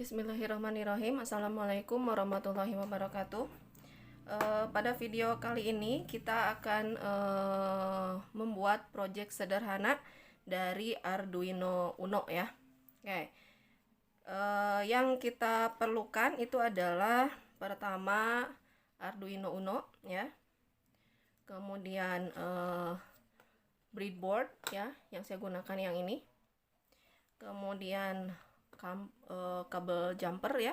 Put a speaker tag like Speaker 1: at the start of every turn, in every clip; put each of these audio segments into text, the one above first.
Speaker 1: Bismillahirrahmanirrahim. Assalamualaikum warahmatullahi wabarakatuh. Pada video kali ini kita akan membuat project sederhana dari Arduino Uno ya. Oke. Yang kita perlukan itu adalah pertama Arduino Uno ya. Kemudian breadboard ya, yang saya gunakan yang ini. Kemudian kabel jumper ya,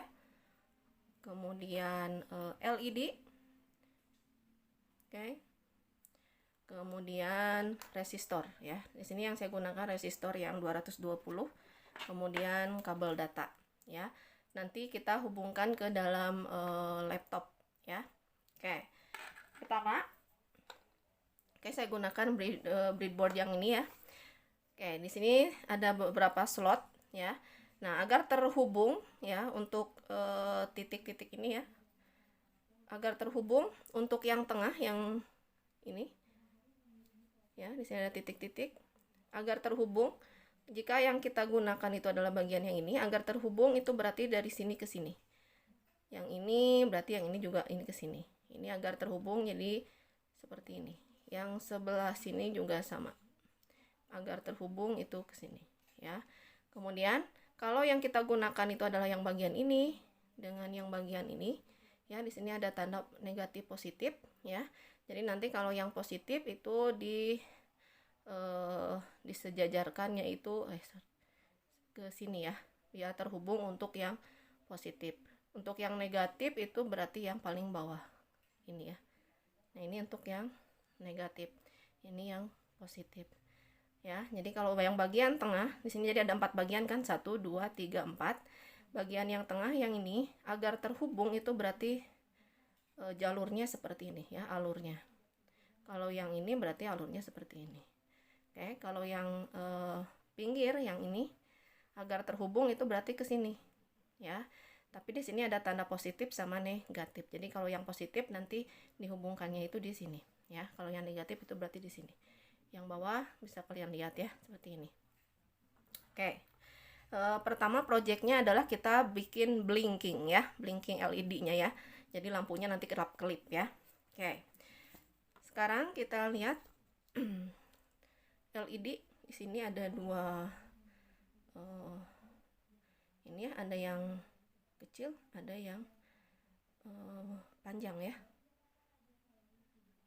Speaker 1: kemudian LED, oke. Kemudian resistor ya. Di sini yang saya gunakan resistor yang 220, kemudian kabel data ya. Nanti kita hubungkan ke dalam laptop ya. Oke. Pertama, saya gunakan breadboard yang ini ya. Oke, di sini ada beberapa slot ya. Nah, agar terhubung ya untuk titik-titik ini ya, agar terhubung untuk yang tengah yang ini ya, di sini ada titik-titik. Agar terhubung, jika yang kita gunakan itu adalah bagian yang ini, agar terhubung itu berarti dari sini ke sini. Yang ini berarti yang ini juga ini ke sini. Ini agar terhubung jadi seperti ini. Yang sebelah sini juga sama. Agar terhubung itu ke sini ya. Kemudian kalau yang kita gunakan itu adalah yang bagian ini dengan yang bagian ini ya, di sini ada tanda negatif positif ya. Jadi nanti kalau yang positif itu disejajarkannya itu ke sini ya, biar terhubung untuk yang positif. Untuk yang negatif itu berarti yang paling bawah ini ya. Nah, ini untuk yang negatif, ini yang positif ya. Jadi kalau yang bagian tengah di sini jadi ada 4 bagian kan, 1 2 3 4. Bagian yang tengah yang ini agar terhubung itu berarti jalurnya seperti ini ya, alurnya. Kalau yang ini berarti alurnya seperti ini. Oke, kalau yang pinggir yang ini agar terhubung itu berarti ke sini ya. Tapi di sini ada tanda positif sama negatif. Jadi kalau yang positif nanti dihubungkannya itu di sini ya. Kalau yang negatif itu berarti di sini. Yang bawah bisa kalian lihat ya, seperti ini. Oke. Pertama projectnya adalah kita bikin blinking ya, blinking LED-nya ya. Jadi lampunya nanti kelap-kelip ya. Oke. Sekarang kita lihat LED. Di sini ada dua ini ya, ada yang kecil, ada yang panjang ya.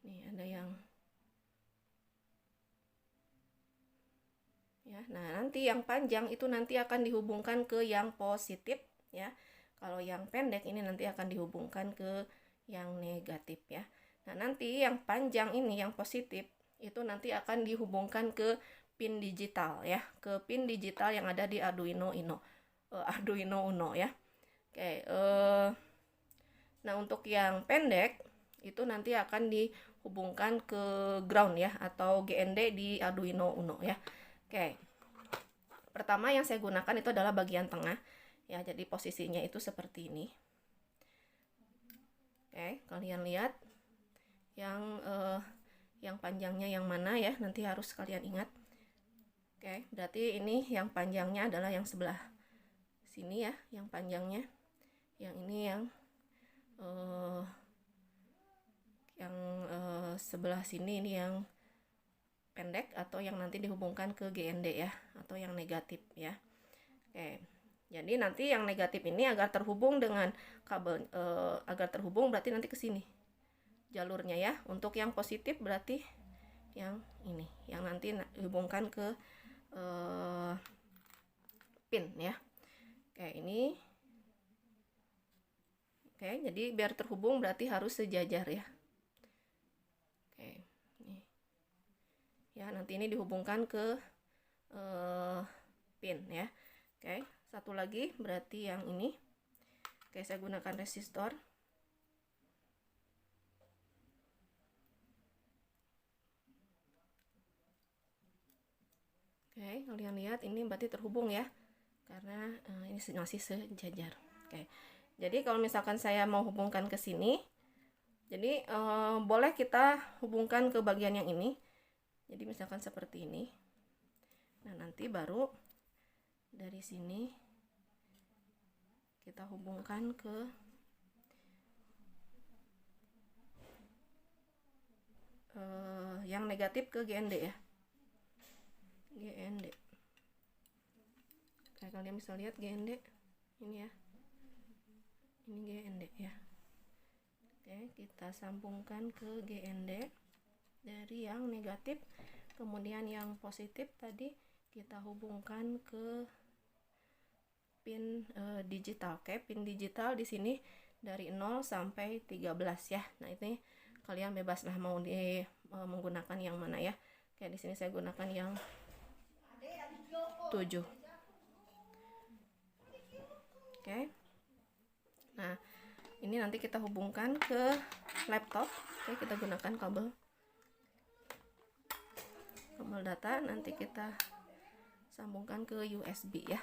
Speaker 1: Nih ada yang ya. Nah, nanti yang panjang itu nanti akan dihubungkan ke yang positif ya. Kalau yang pendek ini nanti akan dihubungkan ke yang negatif ya. Nah, nanti yang panjang ini yang positif itu nanti akan dihubungkan ke pin digital ya, ke pin digital yang ada di Arduino Uno ya. Oke, nah untuk yang pendek itu nanti akan dihubungkan ke ground ya, atau GND di Arduino Uno ya. Oke. Pertama yang saya gunakan itu adalah bagian tengah ya. Jadi posisinya itu seperti ini. Oke, kalian lihat yang panjangnya yang mana ya, nanti harus kalian ingat. Oke, berarti ini yang panjangnya adalah yang sebelah sini ya, yang panjangnya. Yang ini yang sebelah sini ini yang pendek, atau yang nanti dihubungkan ke GND ya, atau yang negatif ya. Oke, jadi nanti yang negatif ini agar terhubung dengan kabel, agar terhubung berarti nanti ke sini jalurnya ya. Untuk yang positif berarti yang ini, yang nanti dihubungkan ke pin ya. Oke, ini oke, jadi biar terhubung berarti harus sejajar ya. Oke, ini ya, nanti ini dihubungkan ke pin ya. Oke, satu lagi berarti yang ini. Oke, saya gunakan resistor. Oke, kalian lihat ini berarti terhubung ya, karena ini masih sejajar. Oke, jadi kalau misalkan saya mau hubungkan ke sini, jadi boleh kita hubungkan ke bagian yang ini. Jadi misalkan seperti ini. Nah, nanti baru dari sini kita hubungkan ke yang negatif ke GND ya, GND. Kayak kalian bisa lihat GND ini ya, ini GND ya. Oke, kita sambungkan ke GND dari yang negatif, kemudian yang positif tadi kita hubungkan ke pin digital. Oke, pin digital di sini dari 0 sampai 13 ya. Nah, ini kalian bebas lah mau menggunakan yang mana ya. Kayak di sini saya gunakan yang 7. Oke. Nah, ini nanti kita hubungkan ke laptop. Oke, kita gunakan kabel data, nanti kita sambungkan ke USB ya.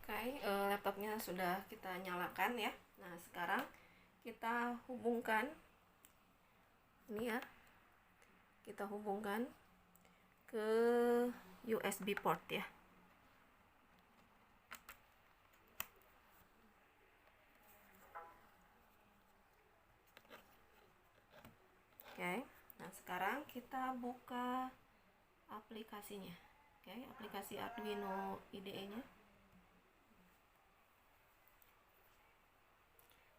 Speaker 1: Oke, laptopnya sudah kita nyalakan ya. Nah, sekarang kita hubungkan ini ya, kita hubungkan ke USB port ya. Oke, nah sekarang kita buka aplikasinya. Oke, aplikasi Arduino IDE-nya.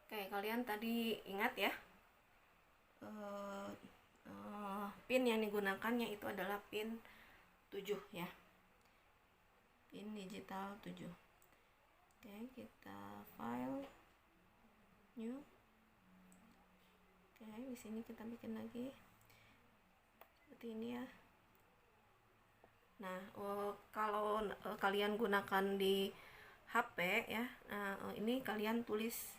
Speaker 1: Oke, kalian tadi ingat ya, pin yang digunakannya itu adalah pin 7 ya, pin digital 7. Oke, kita file new. Oke, di sini kita bikin lagi seperti ini ya. Nah, kalau kalian gunakan di HP ya, ini kalian tulis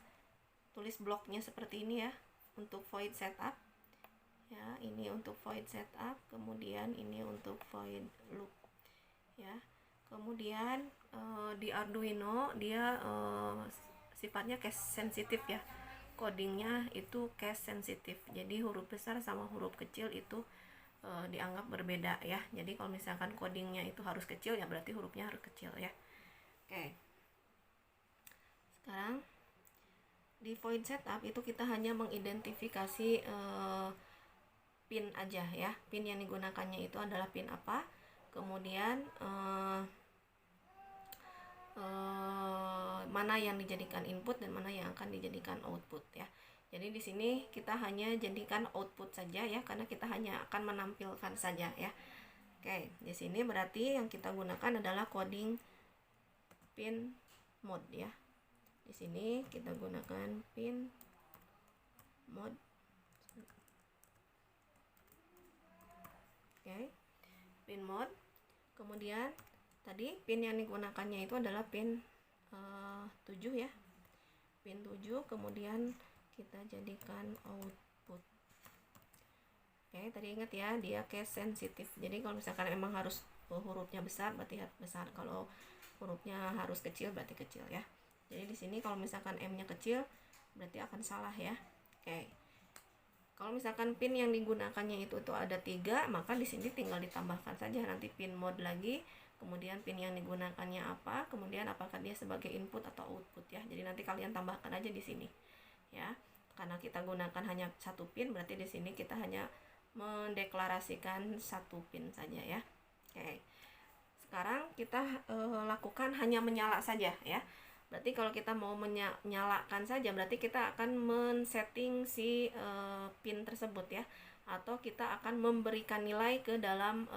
Speaker 1: bloknya seperti ini ya, untuk void setup ya, ini untuk void setup, kemudian ini untuk void loop ya. Kemudian di Arduino dia sifatnya case sensitif ya, codingnya itu case sensitif, jadi huruf besar sama huruf kecil itu dianggap berbeda ya. Jadi kalau misalkan codingnya itu harus kecil ya berarti hurufnya harus kecil ya. Oke, sekarang di void setup itu kita hanya mengidentifikasi pin aja ya, pin yang digunakannya itu adalah pin apa, kemudian mana yang dijadikan input dan mana yang akan dijadikan output ya. Jadi di sini kita hanya jadikan output saja ya, karena kita hanya akan menampilkan saja ya. Oke, di sini berarti yang kita gunakan adalah coding pin mode ya. Di sini kita gunakan pin mode. Oke, pin mode. Kemudian tadi pin yang digunakannya itu adalah pin 7 ya, pin 7, kemudian kita jadikan output. Oke, tadi ingat ya, dia case sensitif, jadi kalau misalkan emang harus hurufnya besar berarti besar, kalau hurufnya harus kecil berarti kecil ya. Jadi di sini kalau misalkan M-nya kecil berarti akan salah ya. Oke, kalau misalkan pin yang digunakannya itu ada 3, maka di sini tinggal ditambahkan saja nanti pin mode lagi, kemudian pin yang digunakannya apa, kemudian apakah dia sebagai input atau output ya. Jadi nanti kalian tambahkan aja di sini ya. Karena kita gunakan hanya satu pin, berarti di sini kita hanya mendeklarasikan satu pin saja ya. Oke, sekarang kita lakukan hanya menyala saja ya. Berarti kalau kita mau menyalakan saja, berarti kita akan men-setting si pin tersebut ya, atau kita akan memberikan nilai ke dalam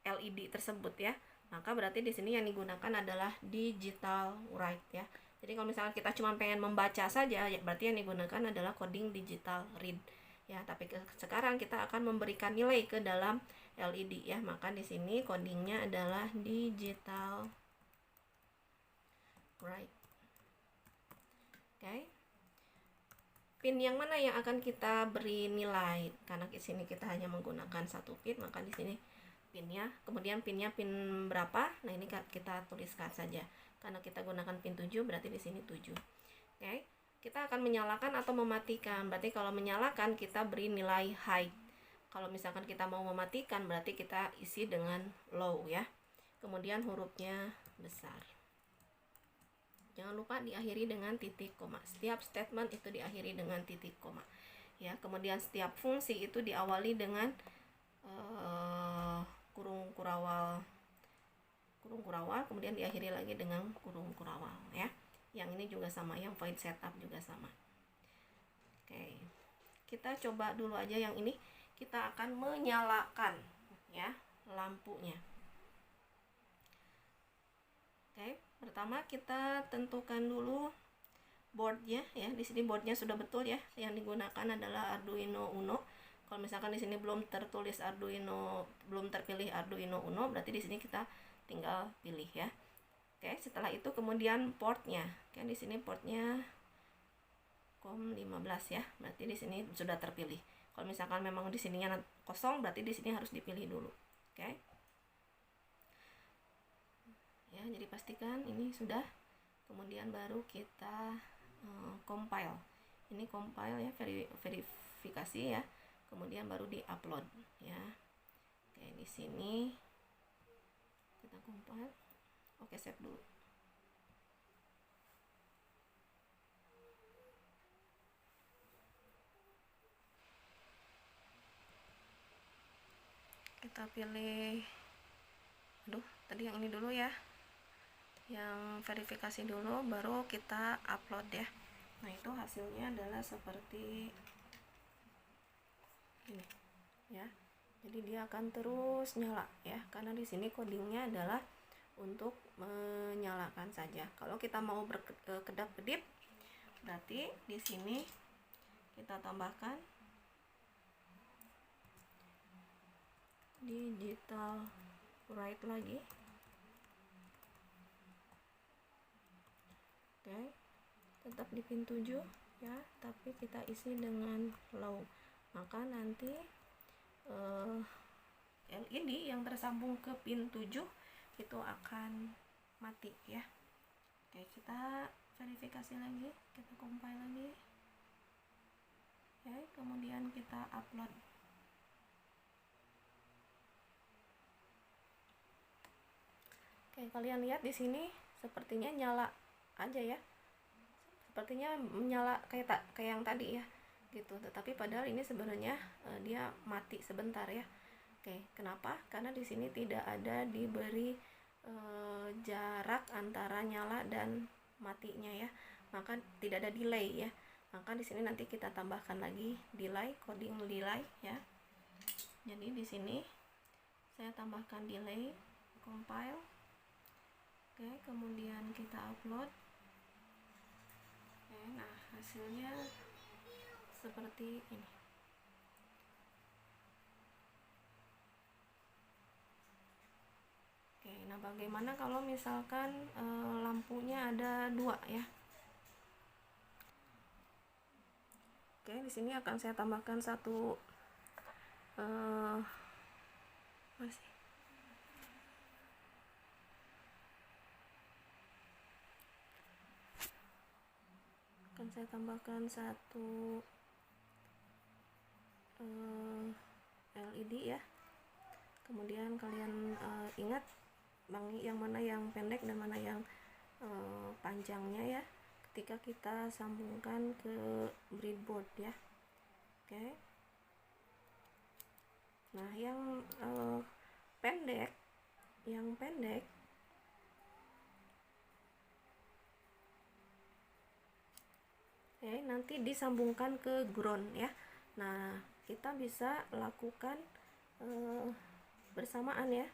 Speaker 1: LED tersebut ya. Maka berarti di sini yang digunakan adalah digital write ya. Jadi kalau misalnya kita cuma pengen membaca saja, ya berarti yang digunakan adalah coding digital read ya. Tapi sekarang kita akan memberikan nilai ke dalam LED ya. Maka di sini codingnya adalah digital write. Oke. Pin yang mana yang akan kita beri nilai? Karena di sini kita hanya menggunakan satu pin, maka di sini pinnya, kemudian pinnya pin berapa? Nah, ini kita tuliskan saja. Karena kita gunakan pin 7, berarti di sini 7. Oke. Kita akan menyalakan atau mematikan. Berarti kalau menyalakan kita beri nilai high. Kalau misalkan kita mau mematikan berarti kita isi dengan low ya. kemudian hurufnya besar. Jangan lupa diakhiri dengan titik koma. Setiap statement itu diakhiri dengan titik koma. Ya, kemudian setiap fungsi itu diawali dengan kurung kurawal, kemudian diakhiri lagi dengan kurung kurawal ya. Yang ini juga sama, yang void setup juga sama. Oke. Kita coba dulu aja yang ini. Kita akan menyalakan ya lampunya. Oke, pertama kita tentukan dulu boardnya ya. Di sini boardnya sudah betul ya. Yang digunakan adalah Arduino Uno. Kalau misalkan di sini belum tertulis Arduino, belum terpilih Arduino Uno, berarti di sini kita tinggal pilih ya. Oke, setelah itu kemudian portnya. Oke, di sini portnya COM15 ya. Berarti di sini sudah terpilih. Kalau misalkan memang di sininya kosong, berarti di sini harus dipilih dulu. Oke. Ya, jadi pastikan ini sudah, kemudian baru kita compile. Ini compile ya, verifikasi ya, kemudian baru di-upload ya. Oke, di sini kita compile. Oke, save dulu. Kita pilih, tadi yang ini dulu ya, yang verifikasi dulu, baru kita upload ya. Nah, itu hasilnya adalah seperti ini ya. Jadi dia akan terus nyala ya, karena di sini codingnya adalah untuk menyalakan saja. Kalau kita mau berkedap-kedip, berarti di sini kita tambahkan digital write lagi. Oke, tetap di pin 7 ya, tapi kita isi dengan low. Maka nanti LED yang tersambung ke pin 7 itu akan mati ya. Oke, kita verifikasi lagi, kita compile lagi. Oke, kemudian kita upload. Oke, kalian lihat di sini sepertinya nyala aja ya, sepertinya menyala kayak yang tadi ya gitu, tetapi padahal ini sebenarnya dia mati sebentar ya. Oke, kenapa? Karena di sini tidak ada diberi jarak antara nyala dan matinya ya, maka tidak ada delay ya. Maka di sini nanti kita tambahkan lagi delay, coding delay ya. Jadi di sini saya tambahkan delay, compile. Oke, kemudian kita upload. Oke, nah hasilnya seperti ini. Oke, nah bagaimana kalau misalkan lampunya ada 2 ya? Oke, di sini akan saya tambahkan satu masih. Akan saya tambahkan satu LED ya. Kemudian kalian ingat yang mana yang pendek dan mana yang panjangnya ya, ketika kita sambungkan ke breadboard ya. Oke. Nah, yang pendek nanti disambungkan ke ground ya. Nah, kita bisa lakukan bersamaan ya,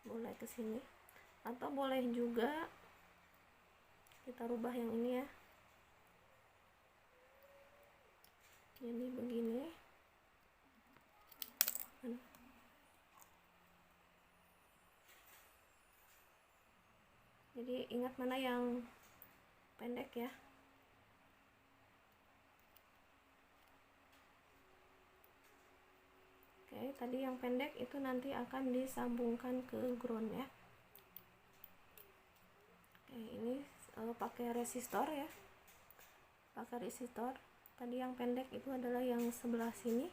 Speaker 1: boleh ke sini atau boleh juga kita rubah yang ini ya, jadi begini. Jadi ingat mana yang pendek ya. Oke, tadi yang pendek itu nanti akan disambungkan ke ground ya. Oke, ini pakai resistor ya, pakai resistor. Tadi yang pendek itu adalah yang sebelah sini.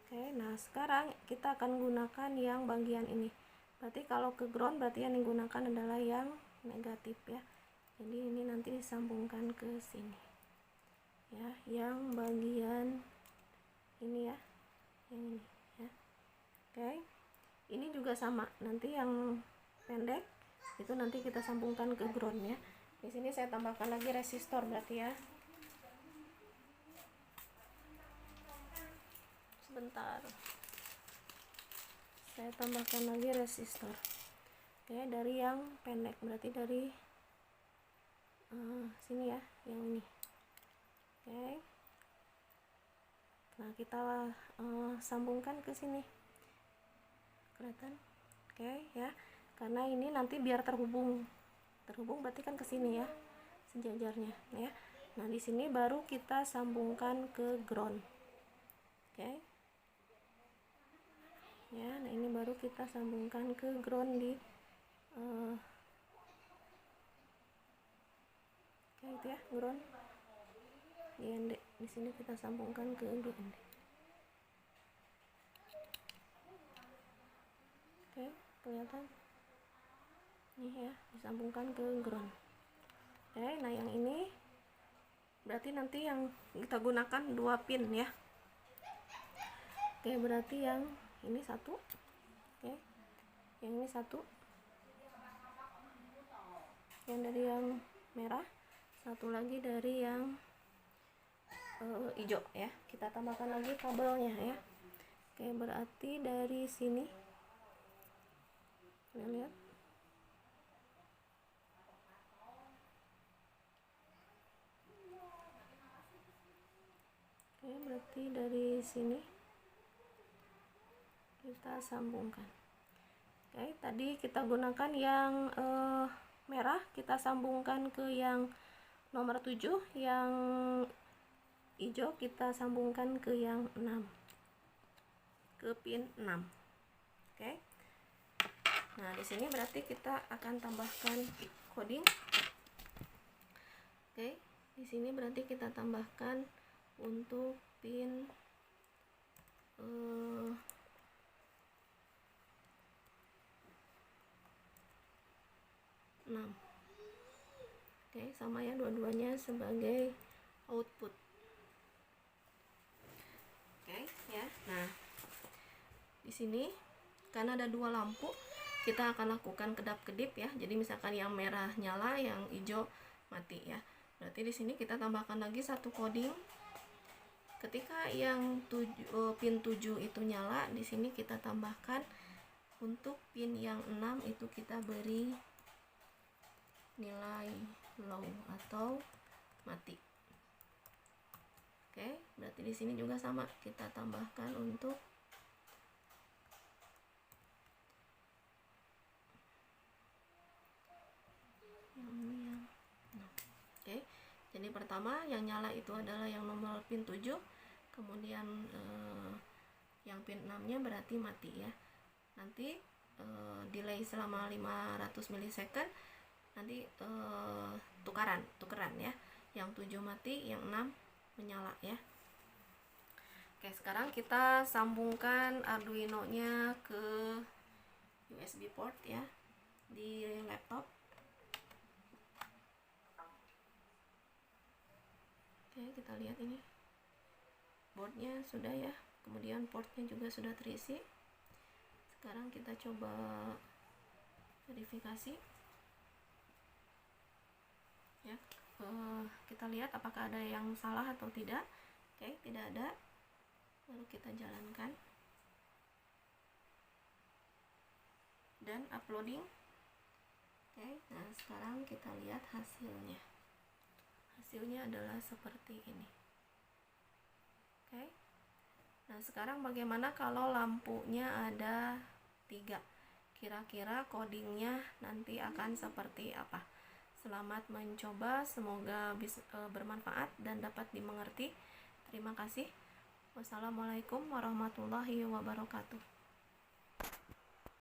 Speaker 1: Oke, Oke, nah sekarang kita akan gunakan yang bagian ini. Berarti kalau ke ground berarti yang digunakan adalah yang negatif ya. Jadi ini nanti disambungkan ke sini. Ya, yang bagian ini ya. Yang ini ya. Oke. Ini juga sama. Nanti yang pendek itu nanti kita sambungkan ke ground ya. Di sini saya tambahkan lagi resistor berarti ya. Sebentar, saya tambahkan lagi resistor. Oke, dari yang pendek berarti dari sini ya, yang ini. Oke, nah kita sambungkan ke sini, kelihatan? Oke ya, karena ini nanti biar terhubung berarti kan ke sini ya, sejajarnya ya. Nah di sini baru kita sambungkan ke ground. Oke ya, nah ini baru kita sambungkan ke ground di oke itu ya, ground GND. Di sini kita sambungkan ke GND. Oke, kelihatan nih ya, disambungkan ke ground. Oke, nah yang ini berarti nanti yang kita gunakan 2 pin ya. Oke, berarti yang ini 1, oke, yang ini 1, yang dari yang merah, 1 lagi dari yang hijau ya. Kita tambahkan lagi kabelnya ya. Oke, berarti dari sini kalian lihat, oke, berarti dari sini kita sambungkan. Oke, tadi kita gunakan yang merah, kita sambungkan ke yang nomor 7, yang hijau kita sambungkan ke yang 6, ke pin 6. Oke, nah di sini berarti kita akan tambahkan coding. Oke, di sini berarti kita tambahkan untuk pin 6. Oke, sama ya, dua-duanya sebagai output. Oke ya. Nah di sini karena ada 2 lampu, kita akan lakukan kedap-kedip ya. Jadi misalkan yang merah nyala, yang hijau mati ya. Berarti di sini kita tambahkan lagi 1 coding. Ketika yang pin 7 itu nyala, di sini kita tambahkan untuk pin yang 6 itu kita beri nilai low atau mati. Oke, berarti di sini juga sama, kita tambahkan untuk oke. Jadi pertama yang nyala itu adalah yang nomor pin 7, kemudian yang pin 6-nya berarti mati ya. Nanti delay selama 500 milisecond, nanti tukeran ya. Yang 7 mati, yang 6 menyala ya. Oke, sekarang kita sambungkan Arduino-nya ke USB port ya di laptop. Oke, kita lihat ini boardnya sudah ya, kemudian portnya juga sudah terisi. Sekarang kita coba verifikasi ya. Kita lihat apakah ada yang salah atau tidak. Oke, tidak ada. Lalu kita jalankan dan uploading. Oke, nah sekarang kita lihat hasilnya. Hasilnya adalah seperti ini. Oke, nah sekarang bagaimana kalau lampunya ada 3? Kira-kira codingnya nanti akan seperti apa? Selamat mencoba, semoga bisa bermanfaat dan dapat dimengerti. Terima kasih. Wassalamualaikum warahmatullahi wabarakatuh.